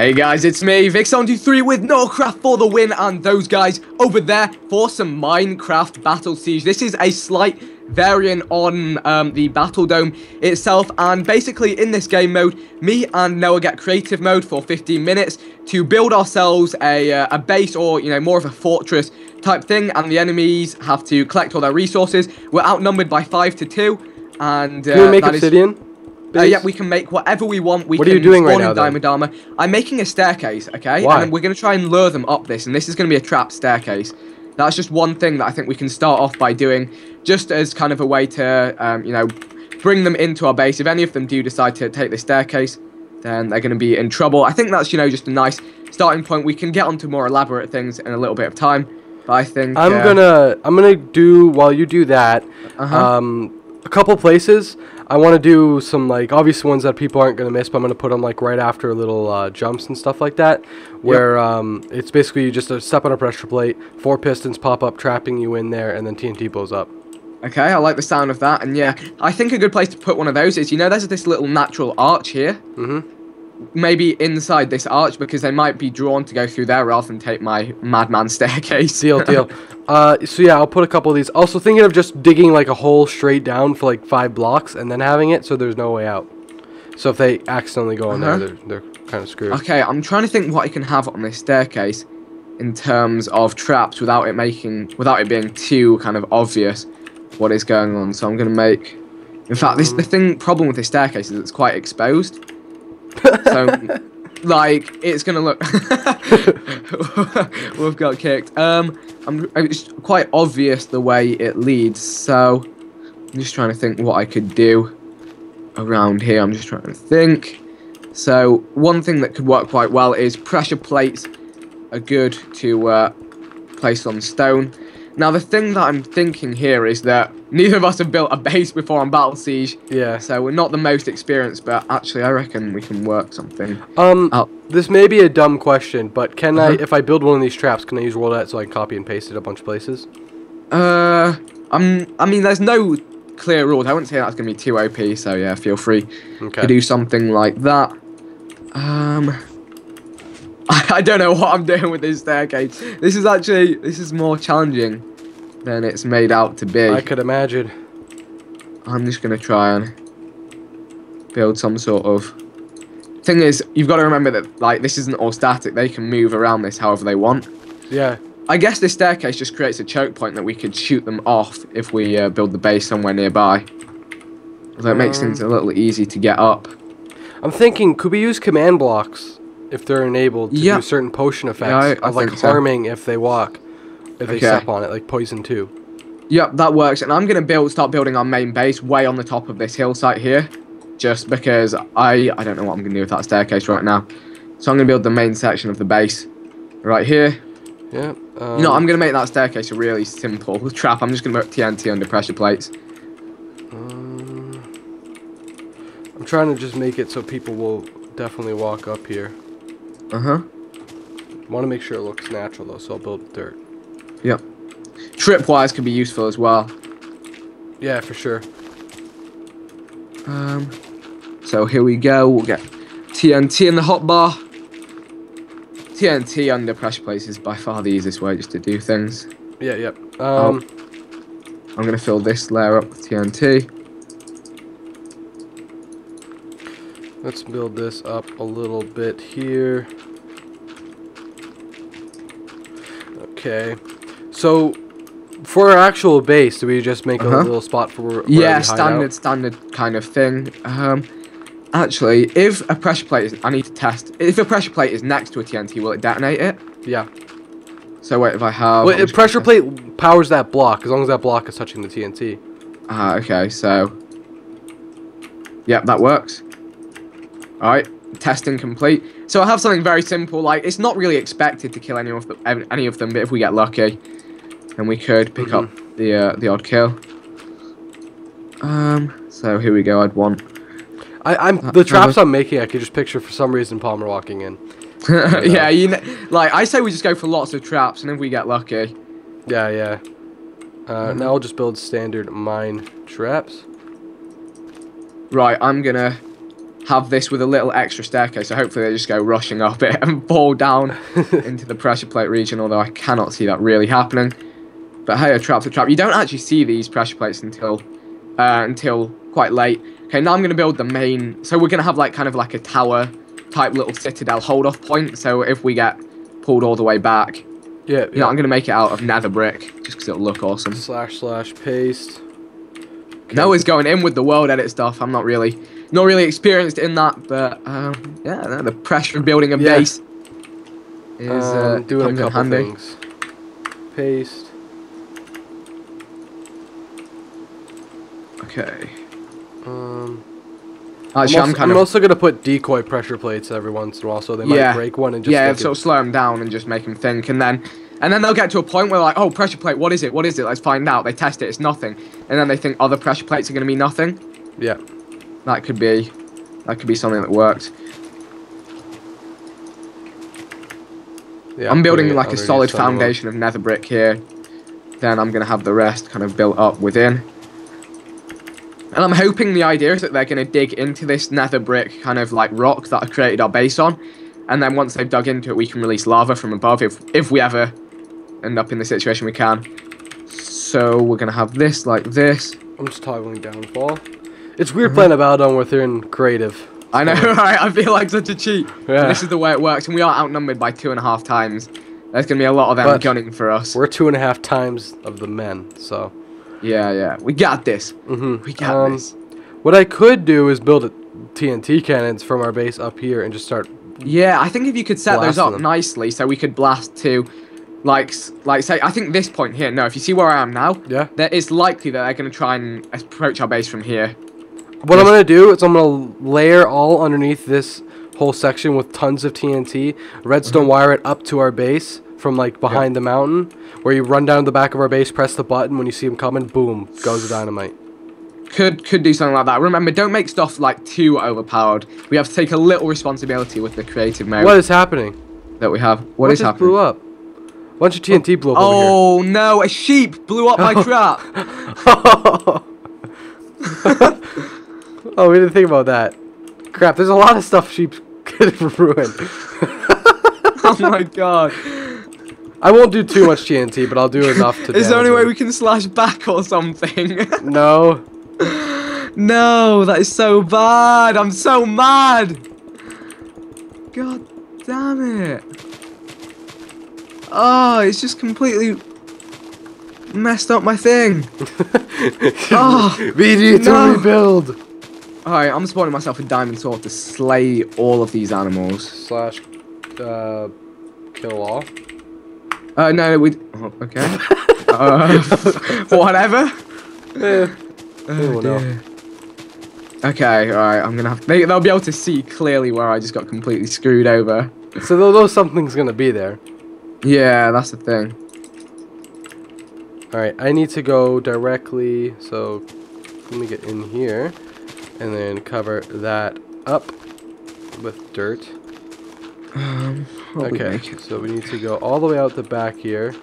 Hey guys, it's me, Vikkstar with NoahCraft for the win, and those guys over there for some Minecraft Battle Siege. This is a slight variant on the Battle Dome itself, and basically in this game mode, me and Noah get creative mode for 15 minutes to build ourselves a base, or more of a fortress type thing, and the enemies have to collect all their resources. We're outnumbered by 5 to 2, and can we make obsidian? Yeah, we can make whatever we want. What are you doing right now, diamond armor. I'm making a staircase, okay? Why? And we're going to try and lure them up this, and this is going to be a trap staircase. That's just one thing that I think we can start off by doing, just as kind of a way to, bring them into our base. If any of them do decide to take the staircase, then they're going to be in trouble. I think that's, just a nice starting point. We can get onto more elaborate things in a little bit of time, but I think... I'm gonna do, while you do that, a couple places. I want to do some, obvious ones that people aren't going to miss, but I'm going to put them, right after little jumps and stuff like that, where it's basically just a step on a pressure plate, 4 pistons pop up, trapping you in there, and then TNT blows up. Okay, I like the sound of that, and yeah, I think a good place to put one of those is, there's this little natural arch here. Maybe inside this arch, because they might be drawn to go through there rather than take my madman staircase. Deal. So yeah, I'll put a couple of these. Also thinking of just digging a hole straight down for 5 blocks and then having it so there's no way out. So if they accidentally go in there, they're kind of screwed. Okay, I'm trying to think what I can have on this staircase in terms of traps without it being too kind of obvious what is going on. So I'm gonna make. In fact, the problem with this staircase is it's quite exposed. So, it's gonna look... We've got kicked. It's quite obvious the way it leads, so... I'm just trying to think what I could do around here. I'm just trying to think. So, one thing that could work quite well is pressure plates are good to place on stone. Now, the thing that I'm thinking here is that neither of us have built a base before on Battle Siege. Yeah. So we're not the most experienced, but actually I reckon we can work something. This may be a dumb question, but can I, if I build one of these traps, can I use World so I can copy and paste it a bunch of places? I mean, there's no clear rules. I wouldn't say that's going to be too OP, so yeah, feel free to do something like that. I don't know what I'm doing with this staircase. This is more challenging than it's made out to be. I could imagine. I'm just going to try and build some sort of... Thing is, you've got to remember that, this isn't all static. They can move around this however they want. Yeah. I guess this staircase just creates a choke point that we could shoot them off if we build the base somewhere nearby. So it makes things a little easy to get up. I'm thinking, could we use command blocks if they're enabled to do certain potion effects of harming if they walk, if they step on it, like poison 2? Yep, that works. And I'm gonna start building our main base way on the top of this hillside here, just because I don't know what I'm gonna do with that staircase right now. So I'm gonna build the main section of the base right here. Yeah. I'm gonna make that staircase a really simple trap. I'm just gonna put TNT under pressure plates. I'm trying to just make it so people will definitely walk up here. Want to make sure it looks natural though, so I'll build dirt. Yep. Tripwires could be useful as well. Yeah, for sure. So here we go. We'll get TNT in the hotbar. TNT under pressure plates is by far the easiest way just to do things. Yeah, yep. I'm gonna fill this layer up with TNT. Let's build this up a little bit here. Okay. So, for our actual base, do we just make a little spot for standard kind of thing. Actually, if a pressure plate is... I need to test. If a pressure plate is next to a TNT, will it detonate it? Yeah. So wait, if I have... Well, a pressure plate powers that block, as long as that block is touching the TNT. Okay, so... Yep, that works. Alright, testing complete. So I have something very simple, it's not really expected to kill any of them, but if we get lucky, then we could pick up the odd kill. So here we go, I'd want... the traps I'm making, I could just picture for some reason Palmer walking in. Yeah, I say we just go for lots of traps, and if we get lucky... Yeah. Now I'll just build standard mine traps. Right, I'm gonna have this with a little extra staircase, so hopefully they just go rushing up it and fall down into the pressure plate region, although I cannot see that really happening. But hey, a trap's a trap. You don't actually see these pressure plates until quite late. Okay, now I'm going to build the main, so we're going to have like kind of like a tower type little citadel hold off point, so if we get pulled all the way back, yeah. I'm going to make it out of nether brick, just because it'll look awesome. / paste. Okay. Noah's going in with the world edit stuff. I'm not really experienced in that, but yeah, the pressure of building a base is doing a couple things. Paste. Okay. Actually, I'm also gonna put decoy pressure plates every once in a while, so they might break one and just sort of slow them down and just make them think, and then they'll get to a point where like, oh, pressure plate, what is it? Let's find out. They test it, it's nothing, and then they think other pressure plates are gonna be nothing. Yeah, that could be something that worked. Yeah, I'm building like a solid foundation of nether brick here. Then I'm gonna have the rest kind of built up within. And I'm hoping the idea is that they're going to dig into this nether brick kind of like rock that I created our base on. And then once they've dug into it, we can release lava from above if we ever end up in the situation we can. So we're going to have this like this. I'm just toggling downfall. It's weird playing a Battledome where they're in creative. I know, right? I feel like such a cheat. Yeah. This is the way it works. And we are outnumbered by 2.5 times. There's going to be a lot of them gunning for us. We're 2.5 times of the men, so... Yeah, we got this. We got this. What I could do is build TNT cannons from our base up here and just start. Yeah, I think if you could set those up nicely, so we could blast to, like say, I think this point here. No, if you see where I am now, it's likely that they're going to try and approach our base from here. What I'm going to do is I'm going to layer all underneath this whole section with tons of TNT, redstone wire it up to our base. From like behind the mountain, where you run down the back of our base, press the button, when you see them coming, boom, goes the dynamite. Could do something like that. Remember, don't make stuff like too overpowered. We have to take a little responsibility with the creative mode. What is happening? That we have. What is happening? Blew up. A bunch of TNT blew up over here. Oh no, a sheep blew up my trap. Oh, we didn't think about that. Crap, there's a lot of stuff sheep could ruin. Oh my god. I won't do too much TNT, but I'll do enough to. Is there any way we can slash back or something? No. No, that is so bad. I'm so mad. God damn it. Oh, it's just completely messed up my thing. Oh, we need to rebuild. Alright, I'm spawning myself a diamond sword to slay all of these animals. / kill all. No, we... Oh, okay. Whatever. No. Okay, alright, I'm gonna have... They'll be able to see clearly where I just got completely screwed over. So they'll know something's gonna be there. Yeah, that's the thing. Alright, I need to go directly, so let me get in here, and then cover that up with dirt. Okay, so we need to go all the way out the back here.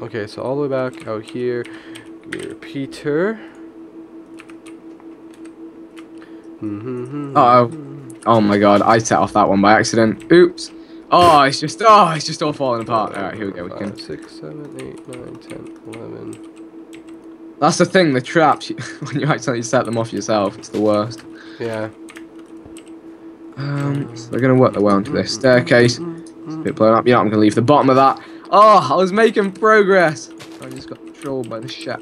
Okay, so all the way back out here. Give me a repeater. Oh my god, I set off that one by accident. Oops. Oh, it's just all falling apart. Alright, here we go. 5, 6, 7, 8, 9, 10, 11. That's the thing, the traps, when you accidentally set them off yourself, it's the worst. Yeah. So they're going to work their way onto this staircase. It's a bit blown up. Yeah, I'm going to leave the bottom of that. Oh, I was making progress. I just got trolled by the ship.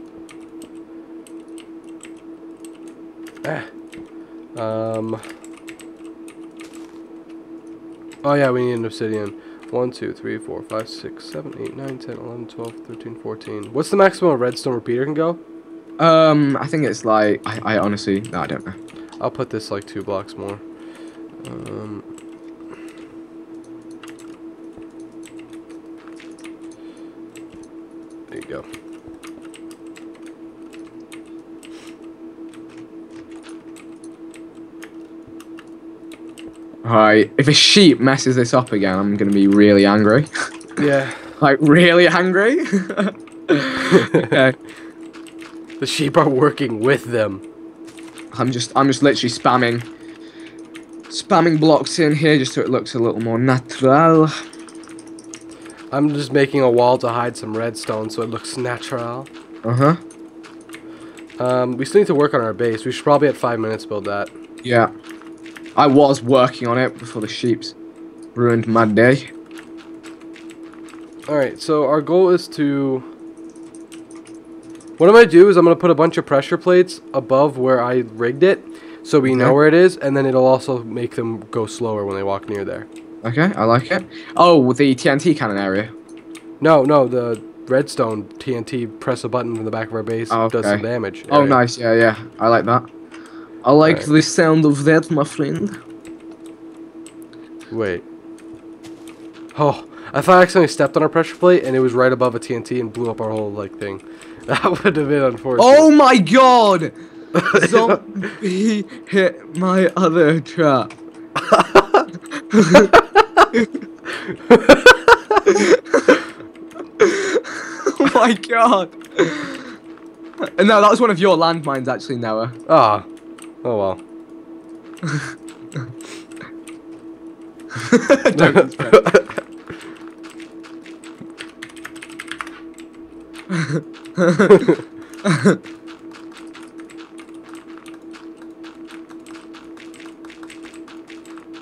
Oh yeah, we need an obsidian. 1, 2, 3, 4, 5, 6, 7, 8, 9, 10, 11, 12, 13, 14. What's the maximum a redstone repeater can go? I think it's like, I honestly, no, I don't know. I'll put this like 2 blocks more. There you go. Alright, if a sheep messes this up again, I'm going to be really angry. Yeah. Like, really hungry? Okay. The sheep are working with them. I'm just literally spamming blocks in here just so it looks a little more natural. I'm just making a wall to hide some redstone so it looks natural. Uh-huh. We still need to work on our base. We should probably at 5 minutes build that. Yeah. I was working on it before the sheeps ruined my day. Alright, so our goal is to... What I'm going to do is I'm going to put a bunch of pressure plates above where I rigged it, so we know where it is, and then it'll also make them go slower when they walk near there. Okay, I like it. Oh, the TNT cannon area. No, the redstone TNT, press a button in the back of our base, does some damage. Oh, nice, yeah, I like that. I like the sound of that, my friend. Wait. Oh, I thought I accidentally stepped on our pressure plate, and it was right above a TNT and blew up our whole, like, thing. That would have been unfortunate. Oh my god! Zombie hit my other trap. Oh my god! No, that was one of your landmines, actually, Noah. Ah. Oh well.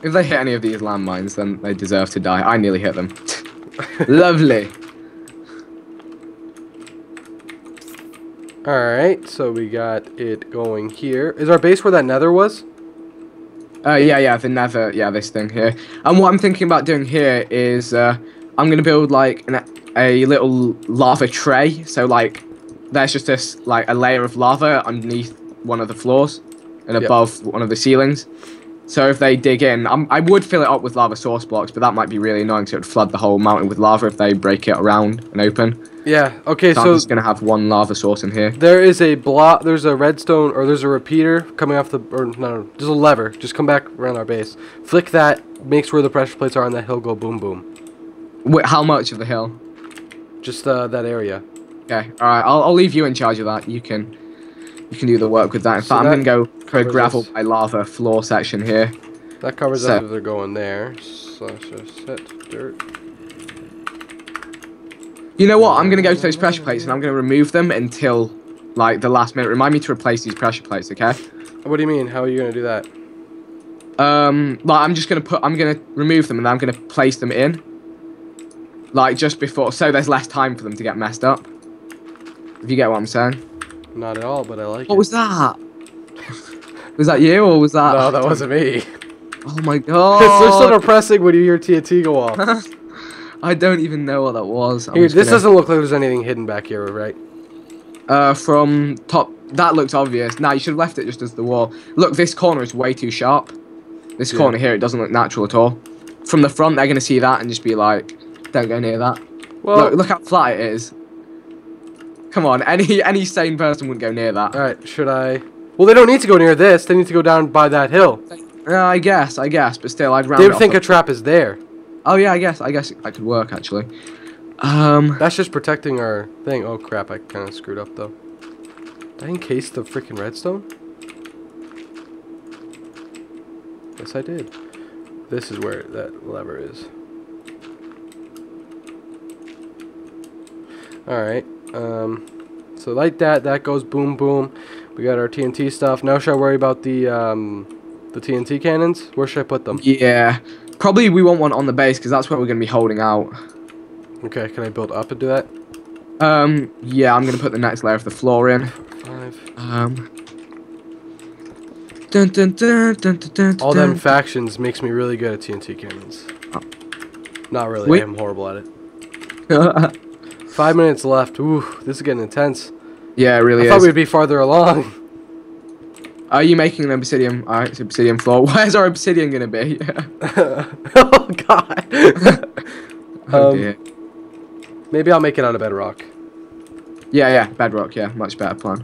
If they hit any of these landmines, then they deserve to die. I nearly hit them. Lovely. Alright, so we got it going here. Is our base where that nether was? Yeah, the nether, this thing here. And what I'm thinking about doing here is, I'm gonna build, like, a little lava tray. So, like, there's just this, like, a layer of lava underneath one of the floors and above one of the ceilings. So if they dig in, I would fill it up with lava source blocks, but that might be really annoying, so it would flood the whole mountain with lava if they break it around and open. Yeah, okay, so... I'm just going to have one lava source in here. There is a block, there's a redstone, or there's a repeater coming off the... Or, no, there's a lever. Just come back around our base. Flick that, makes where the pressure plates are on that hill go boom boom. Wait, how much of the hill? Just that area. Okay, alright, I'll leave you in charge of that. You can do the work with that. In fact, I'm going to go for a gravel by lava floor section here. That covers up if they're going there. Slash set dirt. You know what? I'm going to go to those pressure plates and I'm going to remove them until, like, the last minute. Remind me to replace these pressure plates, okay? What do you mean? How are you going to do that? Like, I'm going to remove them and then I'm going to place them in. Like, just before, so there's less time for them to get messed up. If you get what I'm saying. Not at all, but I like it. What was that? Was that you or was that... No, that wasn't me. Oh my god. It's so depressing when you hear TNT go off. I don't even know what that was. Here, this doesn't look like there's anything hidden back here, right? From top... That looks obvious. Nah, you should have left it just as the wall. Look, this corner is way too sharp. This corner here, it doesn't look natural at all. From the front, they're going to see that and just be like, don't go near that. Well, look how flat it is. Come on, any sane person wouldn't go near that. Alright, should I... Well, they don't need to go near this. They need to go down by that hill. I guess, but still, I'd round They it would think a trap is there. Oh, yeah, I guess that could work, actually. That's just protecting our thing. Oh, crap, I kind of screwed up, though. Did I encase the freaking redstone? Yes, I did. This is where that lever is. Alright, so like that goes boom boom. We got our TNT stuff. Now should I worry about the TNT cannons? Where should I put them? Yeah, probably we want one on the base because that's where we're going to be holding out. Okay, can I build up and do that? Yeah, I'm going to put the next layer of the floor in. 5. Dun, dun, dun, dun, dun, dun, All them factions makes me really good at TNT cannons. Not really, I'm horrible at it. 5 minutes left. Ooh, this is getting intense. Yeah, it really is. I thought we'd be farther along. Are you making an obsidian? Alright, it's obsidian floor. Where's our obsidian gonna be? Oh god. Oh dear. Maybe I'll make it out of bedrock. Yeah, bedrock, yeah, much better plan. Do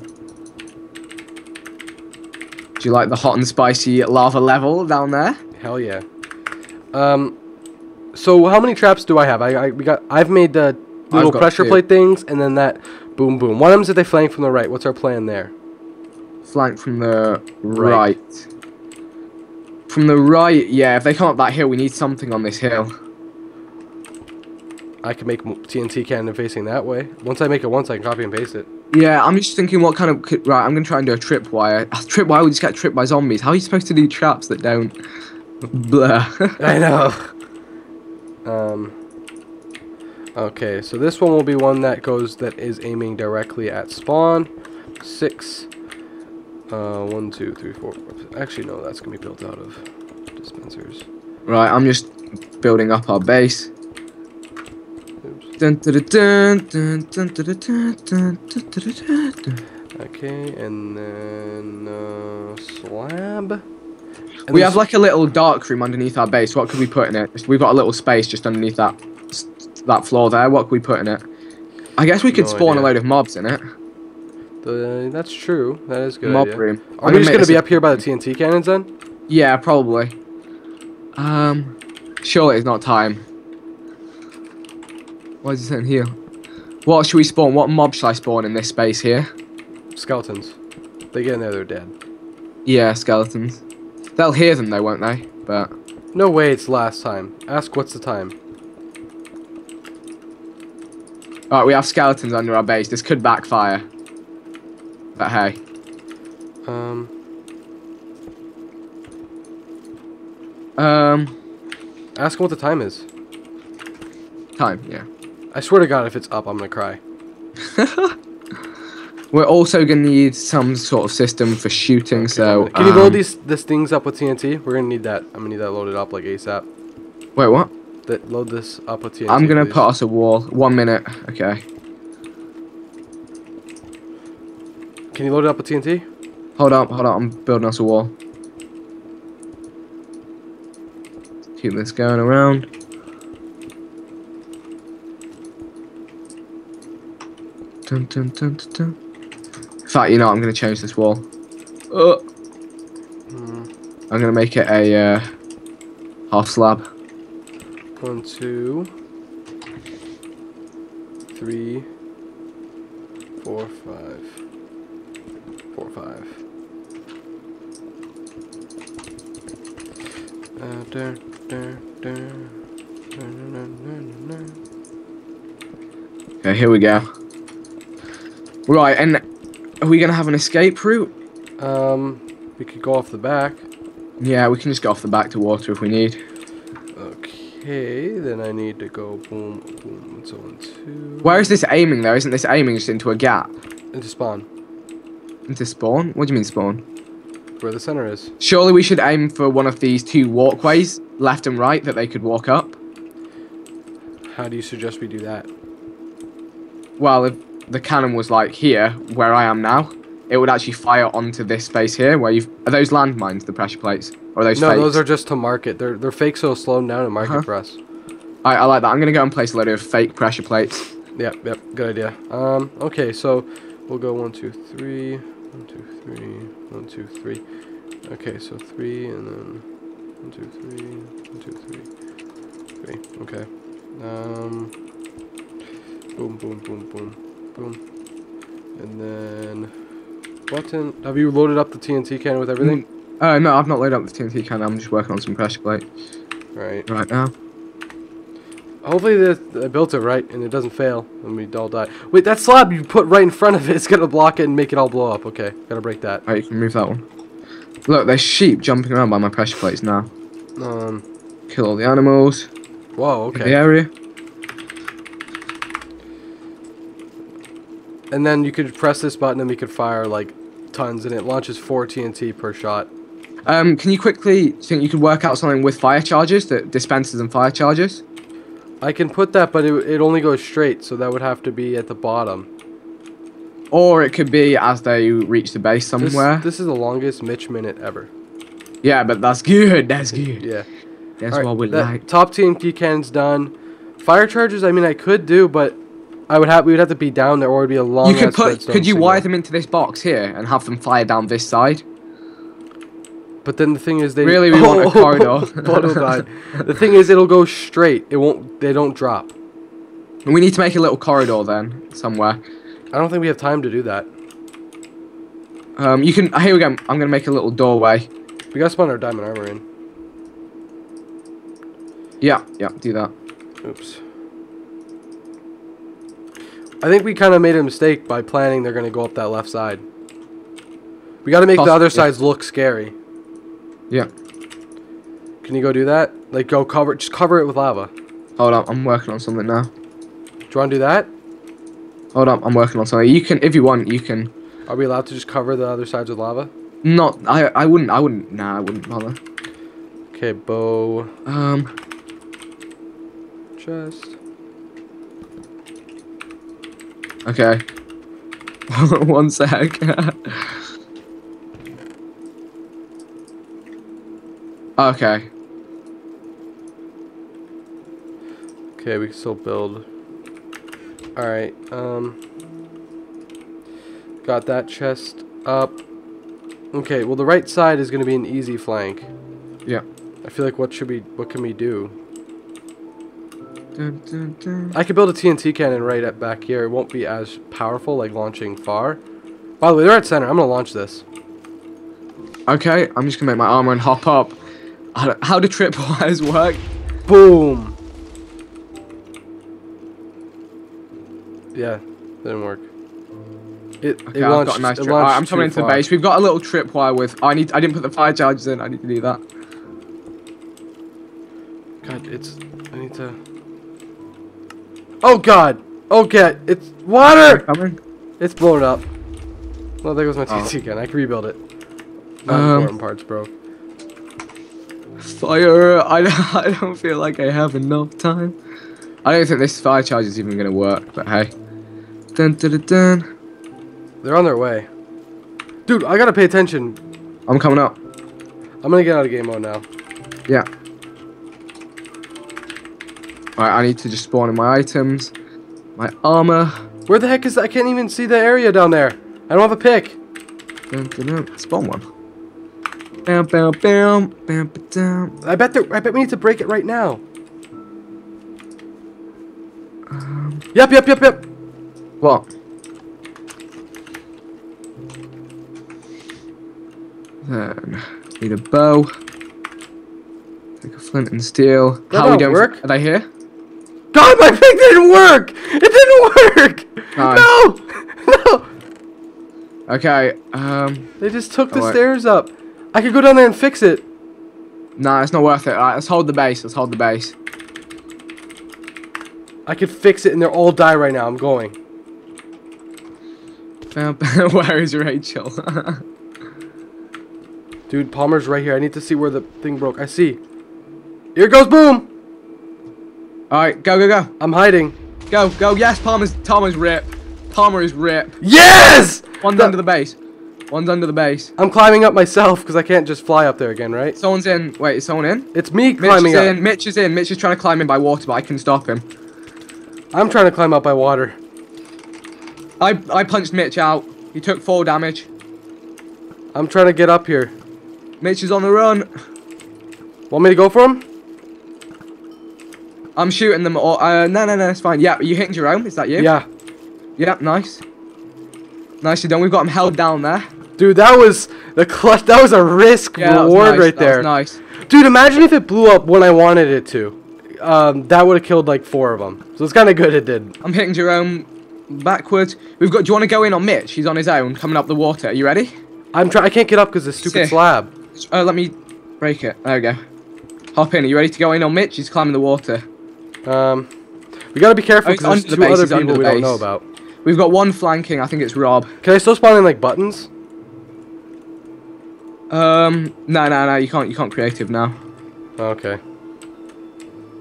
you like the hot and spicy lava level down there? Hell yeah. So how many traps do I have? I've made the little pressure plate things, and then that boom boom. One of them is that they flank from the right. What's our plan there? Flank from the right. From the right, yeah. If they come up that hill, we need something on this hill. I can make TNT cannon facing that way. Once I make it once, I can copy and paste it. Yeah, I'm just thinking what kind of... Right, I'm going to try and do a tripwire. A tripwire, we just get tripped by zombies. How are you supposed to do traps that don't... Blur. I know. Okay, so this one will be one that is aiming directly at spawn. 6. 1, 2, 3, 4, 5. Actually, no, that's going to be built out of dispensers. Right, I'm just building up our base. Okay, and then slab. And we have like a little dark room underneath our base. What could we put in it? We've got a little space just underneath that floor there. What could we put in it? I guess we could spawn a load of mobs in it. That's true. That is good. Mob room. Are we just gonna be up here by the TNT cannons then? Yeah, probably. Surely it's not time. What is it saying here? What should we spawn? What mob should I spawn in this space here? Skeletons. They get in there, they're dead. Yeah, skeletons. They'll hear them though, won't they? But no way, it's last time. Ask what's the time. Alright, we have skeletons under our base. This could backfire. But hey. Ask them what the time is. Time, yeah. I swear to God, if it's up, I'm gonna cry. We're also gonna need some sort of system for shooting. Okay, so can you load these things up with TNT? We're gonna need that. I'm gonna need that loaded up like ASAP. Wait, what? Load this up with TNT. I'm gonna put us a wall. 1 minute. Okay. Can you load it up with TNT? Hold up. I'm building us a wall. Keep this going around. Dun, dun, dun, dun, dun. In fact, you know, I'm going to change this wall. I'm going to make it a half slab. 1, 2, 3, 4, 5. 4, 5. Okay, here we go. Right, and are we gonna have an escape route? We could go off the back. Yeah, we can just go off the back to water if we need. Okay, then I need to go boom, boom, so 1, 2. Where is this aiming though? Isn't this aiming just into a gap? Into spawn. Into spawn? What do you mean spawn? Where the center is. Surely we should aim for one of these 2 walkways, left and right, that they could walk up. How do you suggest we do that? Well, if the cannon was like here, where I am now, it would actually fire onto this space here, where you've... Are those landmines, the pressure plates? Or are those fakes? No, those are just to mark it. They're fake, so slow them down and mark it for us. I like that. I'm going to go and place a load of fake pressure plates. Yep, good idea. Okay, so we'll go 1, 2, 3, 1, 2, 3, 1, 2, 3. Okay, so 3, and then 1, 2, 3, 1, 2, 3, 3. Okay. Boom, boom, boom, boom, boom. And then button. Have you loaded up the TNT cannon with everything? No, I've not loaded up the TNT cannon. I'm just working on some pressure plate. Right now. Hopefully I built it right and it doesn't fail and we all die. Wait, that slab you put right in front of it, it's gonna block it and make it all blow up. Okay, gotta break that. Alright, you can move that one. Look, there's sheep jumping around by my pressure plates now. Kill all the animals. Whoa, okay. In the area. And then you could press this button and we could fire like tons and it launches 4 TNT per shot. Can you quickly think you could work out something with fire charges that dispenses and fire charges? I can put that, but it only goes straight, so that would have to be at the bottom. Or it could be as they reach the base somewhere. This is the longest Mitch minute ever. Yeah, but that's good. That's good. Yeah. That's what we like. Top TNT cannon's done. Fire charges, I mean, I could do, but we would have to be down there, or it would be a long. Could you wire them into this box here and have them fire down this side? But then the thing is, they really we want a corridor. Bottle died. The thing is, it'll go straight. It won't. They don't drop. We need to make a little corridor then somewhere. I don't think we have time to do that. You can. Here we go. I'm gonna make a little doorway. We gotta spawn our diamond armor in. Yeah, do that. Oops. I think we kind of made a mistake by planning they're gonna go up that left side. We gotta make the other sides look scary. Yeah. Can you go do that? Like, go cover, just cover it with lava. Hold on, I'm working on something now. Do you want to do that? Hold on, I'm working on something. You can, if you want, you can. Are we allowed to just cover the other sides with lava? Not, I wouldn't, nah, I wouldn't bother. Okay, bow. Chest. Okay. 1 sec. Okay. Okay, we can still build. Alright, got that chest up. Okay, well the right side is gonna be an easy flank. Yeah. I feel like what can we do? Dun, dun, dun. I could build a TNT cannon right at back here. It won't be as powerful, like launching far. By the way, they're at center. I'm gonna launch this. Okay, I'm just gonna make my armor and hop up. How do tripwires work? Boom! Yeah, didn't work. It Okay, launched, I've got a nice it trip. Alright, I'm launched coming too into the far. base. We've got a little tripwire with. I didn't put the fire charges in. I need to do that. God, I need to. Oh God! Okay, it's water. Coming. It's blown up. Well, there goes my TNT again. I can rebuild it. Not important parts, bro. Fire! I don't feel like I have enough time. I don't think this fire charge is even gonna work. But hey. Dun dun dun dun. They're on their way. Dude, I gotta pay attention. I'm coming up. I'm gonna get out of game mode now. Yeah. Alright, I need to just spawn in my items. My armor. Where the heck is that? I can't even see the area down there. I don't have a pick. Dun, dun, dun. Spawn one. Bam, bam, bam, bam, bam. I bet we need to break it right now. Yep. What? Then need a bow. Take a flint and steel. That How are we don't doing? work. Are they here? God, my pick didn't work. It didn't work. Nice. No. Okay. They just took the Alright. stairs up. I could go down there and fix it. Nah, it's not worth it. Alright, let's hold the base. Let's hold the base. I could fix it and they'll all die right now. I'm going. Where is Rachel? Dude, Palmer's right here. I need to see where the thing broke. I see. Here goes boom. Alright, go. I'm hiding. Go. Yes, Palmer's rip. Palmer is rip. Yes! One's under the base. One's under the base. I'm climbing up myself because I can't just fly up there again, right? Someone's in. Wait, is someone in? It's me climbing up. Mitch is in. Mitch is trying to climb in by water, but I can stop him. I'm trying to climb up by water. I punched Mitch out. He took 4 damage. I'm trying to get up here. Mitch is on the run. Want me to go for him? I'm shooting them all. No, it's fine. Yeah, you hitting Jerome? Is that you? Yeah. Yeah, nice. Nicely done. We've got him held down there. Dude, that was the clutch. That was a risk reward right there. That was nice. Dude, imagine if it blew up when I wanted it to. That would have killed like 4 of them. So it's kind of good it did. I'm hitting Jerome backwards. Do you want to go in on Mitch? He's on his own, coming up the water. Are you ready? I can't get up because of the stupid slab. Let me break it. There we go. Hop in. Are you ready to go in on Mitch? He's climbing the water. We gotta be careful because there's 2 other people we don't know about. We've got 1 flanking. I think it's Rob. Can I still spawn in like buttons? No. You can't creative now. Okay.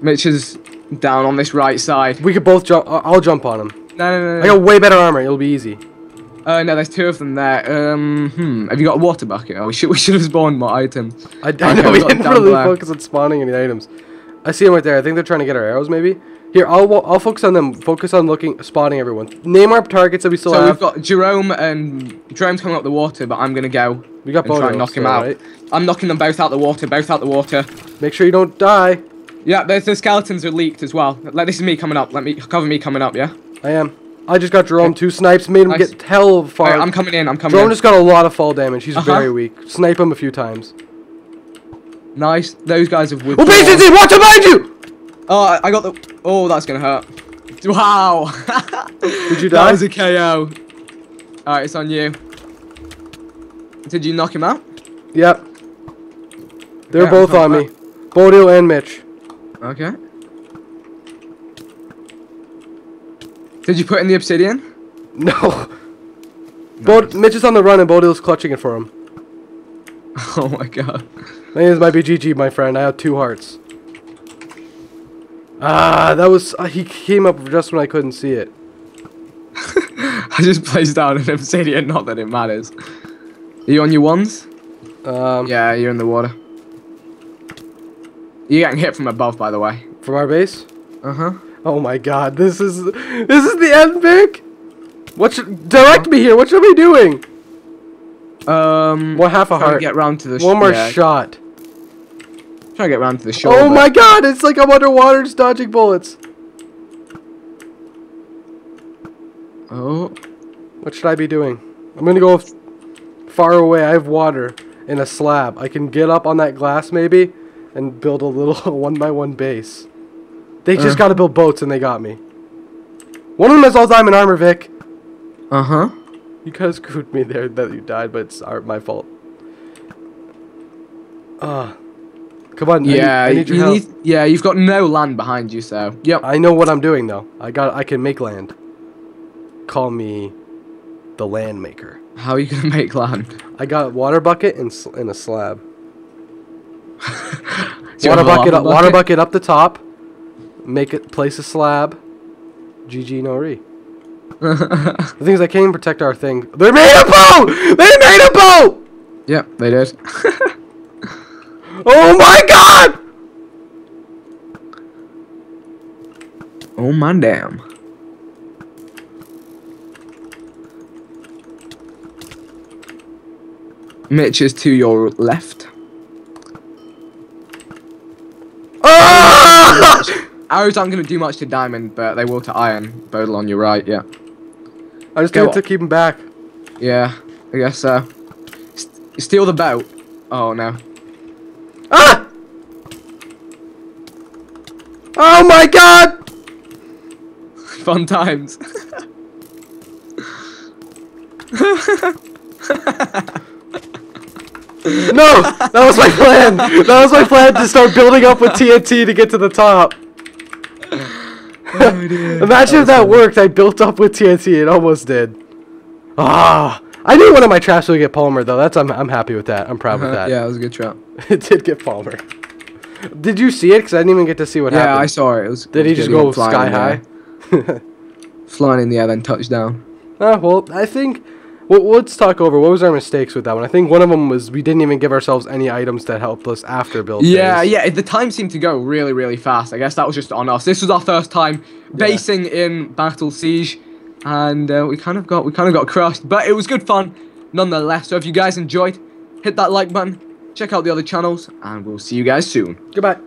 Mitch is down on this right side. We could both jump. I'll jump on him. No. I got way better armor. It'll be easy. No, there's 2 of them there. Have you got a water bucket? Oh, we should have spawned more items. I know we didn't really focus on spawning any items. I see them right there. I think they're trying to get our arrows, maybe. Here, I'll focus on them. Focus on spotting everyone. Name our targets that we still have. So we've got Jerome's coming up the water, but I'm gonna go. We got and try and knock him out. Right? I'm knocking them both out the water. Both out the water. Make sure you don't die. Yeah, the skeletons are leaked as well. This is me coming up. Let me cover me coming up. Yeah. I am. I just got Jerome 2 snipes. Made him get hell far. Right, I'm coming in. Jerome just got a lot of fall damage. He's very weak. Snipe him a few times. Nice. Those guys have withdrawn. Oh, basically, watch behind you! Oh, I got the. Oh, that's gonna hurt. Wow. Did you die? That was a KO. Alright, it's on you. Did you knock him out? Yep. They're both on me. Bodil and Mitch. Okay. Did you put in the obsidian? No. Nice. Mitch is on the run and Bodil's clutching it for him. Oh my god. Maybe this might be GG, my friend. I have 2 hearts. Ah, that was... he came up just when I couldn't see it. I just placed down an obsidian, not that it matters. Are you on your ones? Yeah, you're in the water. You're getting hit from above, by the way. From our base? Uh-huh. Oh my god, this is the end pick? Direct me here, what should we be doing? Half a heart. Get round to the one more shot. Try to get round to the shore. Oh my god, it's like I'm underwater just dodging bullets. Oh. What should I be doing? I'm gonna go far away. I have water in a slab. I can get up on that glass maybe and build a little 1x1 base. They just gotta build boats and they got me. One of them has all diamond armor, Vic. Uh-huh. You kind of screwed me there that you died, but it's my fault. Come on. Yeah, I need your help. Yeah, you've got no land behind you, so. Yep. I know what I'm doing though. I can make land. Call me the land maker. How are you gonna make land? I got a water bucket and a slab. Water bucket up the top. Place a slab. GG no re. The thing is, I can't even protect our thing. They made a boat! They made a boat! Yep, they did. Oh my god! Oh my damn. Mitch is to your left. Ah! Arrows aren't going to do much to diamond, but they will to iron. Bodil on your right, yeah. I just need to keep him back. Yeah, I guess so. Steal the boat. Oh no. Ah! Oh my god! Fun times. No! That was my plan! That was my plan to start building up with TNT to get to the top. Oh, imagine if that worked. I built up with TNT. It almost did. Ah! I knew one of my traps would get Palmer though. I'm happy with that. I'm proud with that. Yeah, it was a good trap. It did get Palmer. Did you see it? Because I didn't even get to see what happened. Yeah, I saw it. Did he just go sky high? Flying in the air, then touchdown. Well, I think... Well, let's talk over. What was our mistakes with that one? I think one of them was we didn't even give ourselves any items that helped us after build phase. Yeah, the time seemed to go really, really fast. I guess that was just on us. This was our first time basing in Battle Siege, and we kind of got crushed. But it was good fun, nonetheless. So if you guys enjoyed, hit that like button, check out the other channels, and we'll see you guys soon. Goodbye.